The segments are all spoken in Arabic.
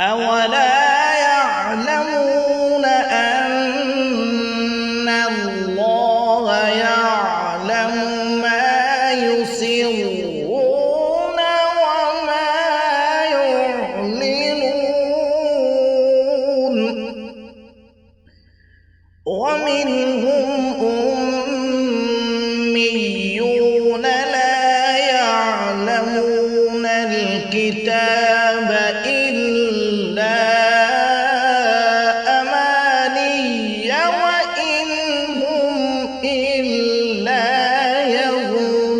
أولا يعلمون أن الله يعلم ما يسرون وما يعلنون ومنهم أميون لا يعلمون الكتاب إلا أماني وإن هم إلا يظنون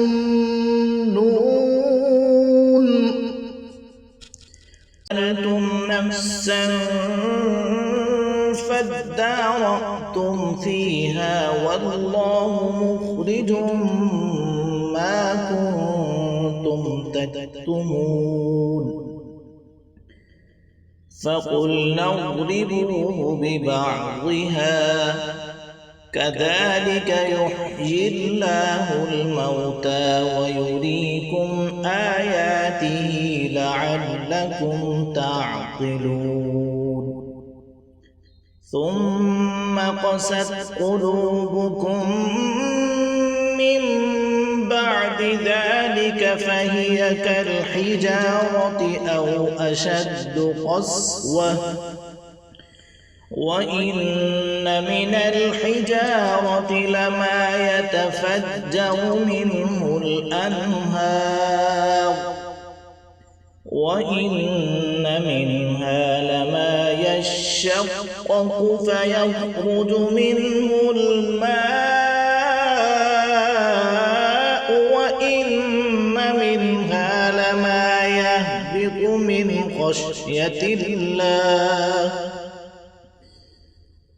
قتلتم نفسا فادارأتم فيها والله مخرج ما كنتم تكتمون فقلنا اضربوه ببعضها كذلك يحيي الله الموتى ويريكم آياته لعلكم تعقلون ثم قست قلوبكم من بعد ذلك فهي كالحجارة أو أشد قسوة وإن من الحجارة لما يتفجر منه الأنهار وإن منها لما يشقق فيخرج منه الماء وإن منها لما يهبط من خشية الله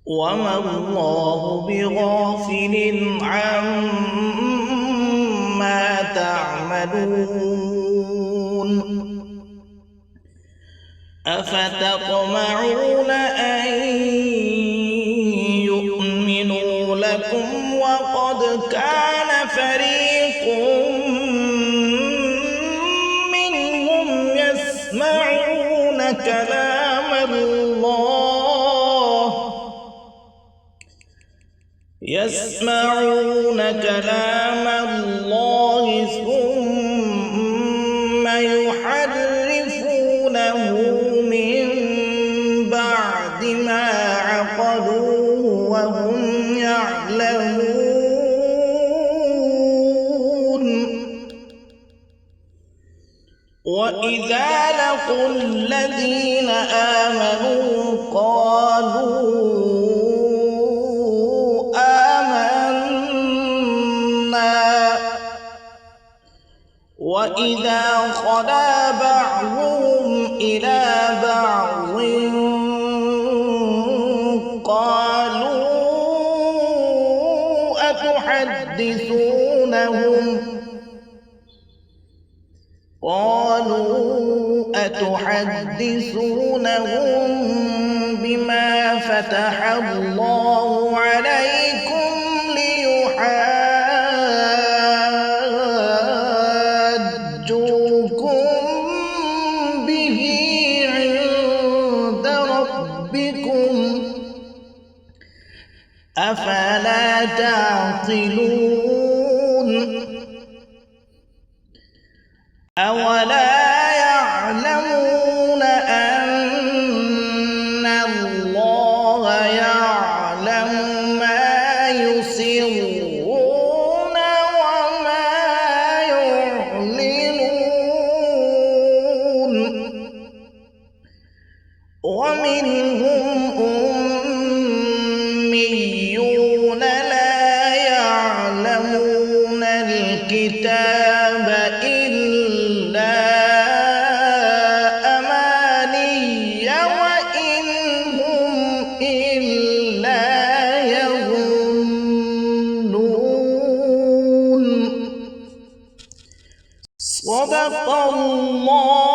وما الله بغافل عما تعملون أفتطمعون أن يؤمنوا لكم وقد كان فريق منهم يسمعون كلام الله ثم يحرفونه من بعد ما عقلوه وهم يعلمون وإذا لقوا الذين آمنوا قالوا وإذا خلا بعضهم إلى بعض أتحدثونهم بما فتح الله عليكم ليحاجوكم به عند ربكم أفلا تعقلون أولا يعلمون أن الله يعلم ما يسرون وما يعلنون ومنهم أميون لا يعلمون الكتاب إلا أماني وإن هم إلا يظنون صدق الله